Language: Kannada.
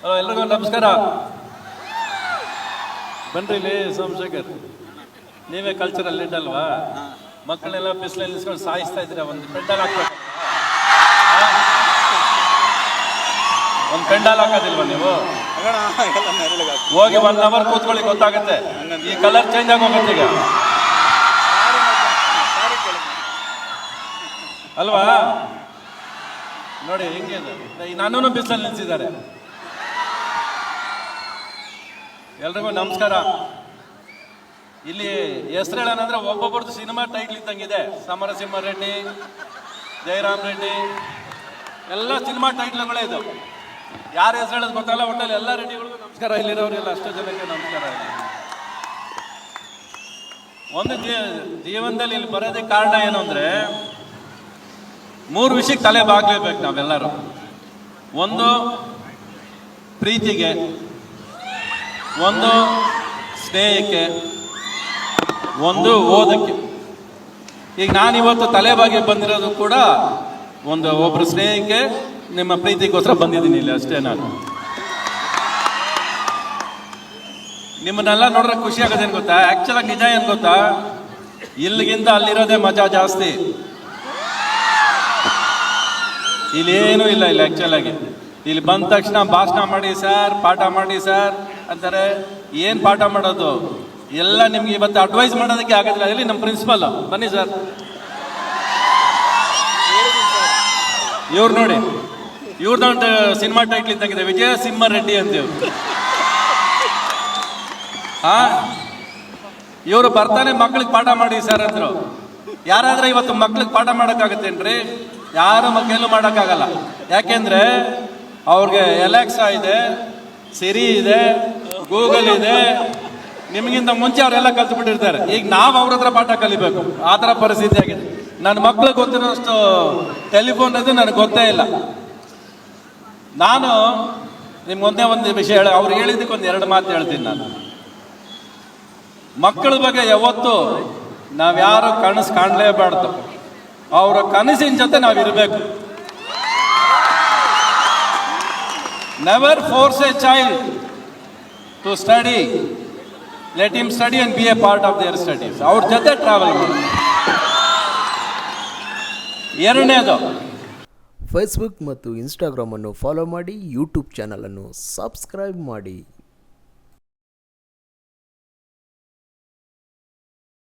ಎಲ್ರಿಗೂ ನಮಸ್ಕಾರ. ಬನ್ರಿ ಇಲ್ಲಿ ಸೋಮಶೇಖರ್, ನೀವೇ ಕಲ್ಚರಲ್ ಲೀಡ್ ಅಲ್ವಾ? ಮಕ್ಕಳೆಲ್ಲ ಬಿಸಿಲಲ್ಲಿ ನಿಲ್ಸ್ಕೊಂಡು ಸಾಯಿಸ್ತಾ ಇದ್ದೀರಾ. ಒಂದು ಪೆಂಡಾಲ್ ಹಾಕ್ಬೇಕು, ಒಂದು ಪೆಂಡಾಲ್ ಹಾಕೋದಿಲ್ವಾ ನೀವು? ಹೋಗಿ 1 ಅವರ್ ಕೂತ್ಕೊಳ್ಳಿ, ಗೊತ್ತಾಗುತ್ತೆ. ಈ ಕಲರ್ ಚೇಂಜ್ ಆಗೋಗುತ್ತೆ ಈಗ ಅಲ್ವಾ? ನೋಡಿ ಹೆಂಗೆ ನನ್ನೂ ಬಿಸಿಲಲ್ಲಿ ನಿಲ್ಸಿದ್ದಾರೆ. ಎಲ್ರಿಗೂ ನಮಸ್ಕಾರ. ಇಲ್ಲಿ ಹೆಸರು ಹೇಳೋಣಂದ್ರೆ ಒಬ್ಬೊಬ್ಬರದ್ದು ಸಿನಿಮಾ ಟೈಟ್ಲ್ ಇದ್ದಂಗಿದೆ. ಸಮರಸಿಂಹ ರೆಡ್ಡಿ, ಜಯರಾಮ್ ರೆಡ್ಡಿ ಎಲ್ಲ ಸಿನಿಮಾ ಟೈಟ್ಲ್ಗಳೇ ಇದು. ಯಾರು ಹೆಸರು ಹೇಳೋದು ಗೊತ್ತಲ್ಲ. ಒಟ್ಟಲ್ಲಿ ಎಲ್ಲ ರೆಡ್ಡಿಗಳಿಗೂ ನಮಸ್ಕಾರ. ಇಲ್ಲಿರೋರೆಲ್ಲ ಅಷ್ಟು ಜನಕ್ಕೆ ನಮಸ್ಕಾರ. ಒಂದು ಜೀವನದಲ್ಲಿ ಇಲ್ಲಿ ಬರೋದಕ್ಕೆ ಕಾರಣ ಏನು ಅಂದರೆ 3 ವಿಷಯಕ್ಕೆ ತಲೆ ಬಾಗ್ಲೇಬೇಕು ನಾವೆಲ್ಲರೂ. ಒಂದು ಪ್ರೀತಿಗೆ, ಒಂದು ಸ್ನೇಹಕ್ಕೆ, ಒಂದು ಓದಕ್ಕೆ. ಈಗ ನಾನಿವತ್ತು ತಲೆಬಾಗಿ ಬಂದಿರೋದು ಕೂಡ ಒಬ್ಬರು ಸ್ನೇಹಕ್ಕೆ, ನಿಮ್ಮ ಪ್ರೀತಿಗೋಸ್ಕರ ಬಂದಿದ್ದೀನಿ ಇಲ್ಲಿ ಅಷ್ಟೇ. ನಾನು ನಿಮ್ಮನ್ನೆಲ್ಲ ನೋಡ್ರೆ ಖುಷಿ ಆಗೋದೇನು ಗೊತ್ತಾ? ಆ್ಯಕ್ಚುಲಾಗಿ ನಿಜ ಏನು ಗೊತ್ತಾ? ಇಲ್ಲಿಗಿಂತ ಅಲ್ಲಿರೋದೇ ಮಜಾ ಜಾಸ್ತಿ. ಇಲ್ಲೇನೂ ಇಲ್ಲ. ಇಲ್ಲಿ ಆ್ಯಕ್ಚುಲಾಗಿ ಇಲ್ಲಿ ಬಂದ ತಕ್ಷಣ ಭಾಷಣ ಮಾಡಿ ಸರ್, ಪಾಠ ಮಾಡಿ ಸರ್ ಅಂತಾರೆ. ಏನು ಪಾಠ ಮಾಡೋದು? ಎಲ್ಲ ನಿಮ್ಗೆ ಇವತ್ತು ಅಡ್ವೈಸ್ ಮಾಡೋದಕ್ಕೆ ಆಗೋದಿಲ್ಲ. ಇಲ್ಲಿ ನಮ್ಮ ಪ್ರಿನ್ಸಿಪಲ್ ಬನ್ನಿ ಸರ್, ಇವ್ರು ನೋಡಿ, ಇವ್ರದ್ದು ಸಿನಿಮಾ ಟೈಟ್ಲ್ ಇದ್ದಂಗಿದೆ, ವಿಜಯ ಸಿಂಹ ರೆಡ್ಡಿ ಅಂತೇವ್. ಇವರು ಬರ್ತಾನೆ ಮಕ್ಳಿಗೆ ಪಾಠ ಮಾಡಿ ಸರ್ ಅಂದ್ರು. ಯಾರಾದ್ರೆ ಇವತ್ತು ಮಕ್ಳಿಗೆ ಪಾಠ ಮಾಡೋಕ್ಕಾಗತ್ತೇನ್ರಿ? ಯಾರು ಮಕ್ಕಳು ಮಾಡೋಕ್ಕಾಗಲ್ಲ. ಯಾಕೆಂದ್ರೆ ಅವ್ರಿಗೆ ಎಲೆಕ್ಸಾ ಇದೆ, ಸಿರಿ ಇದೆ, ಗೂಗಲ್ ಇದೆ. ನಿಮಗಿಂತ ಮುಂಚೆ ಅವರೆಲ್ಲ ಕಲ್ತ್ಬಿಟ್ಟಿರ್ತಾರೆ. ಈಗ ನಾವು ಅವ್ರ ಹತ್ರ ಪಾಠ ಕಲಿಬೇಕು. ಆ ಥರ ಪರಿಸ್ಥಿತಿ ಆಗಿದೆ. ನನ್ನ ಮಕ್ಳಿಗೆ ಗೊತ್ತಿರೋಷ್ಟು ಟೆಲಿಫೋನ್ ಅದು ನನಗೆ ಗೊತ್ತೇ ಇಲ್ಲ. ನಾನು ನಿಮ್ಗೊಂದೇ ಒಂದು ವಿಷಯ ಅವ್ರು ಹೇಳಿದ್ದಕ್ಕೆ 2 ಮಾತು ಹೇಳ್ತೀನಿ. ನಾನು ಮಕ್ಕಳ ಬಗ್ಗೆ ಯಾವತ್ತು ನಾವ್ಯಾರು ಕನಸು ಕಾಣಲೇಬಾರ್ದು. ಅವರ ಕನಸಿನ ಜೊತೆ ನಾವಿರಬೇಕು. Never force a child to study. Let him study and be a part of their studies. ಅವ್ರ ಜೊತೆ ಟ್ರಾವೆಲ್ ಮಾಡಿ. ಎರಡನೇದು, ಫೇಸ್ಬುಕ್ ಮತ್ತು ಇನ್ಸ್ಟಾಗ್ರಾಮನ್ನು ಫಾಲೋ ಮಾಡಿ, ಯೂಟ್ಯೂಬ್ ಚಾನಲನ್ನು ಸಬ್ಸ್ಕ್ರೈಬ್ ಮಾಡಿ.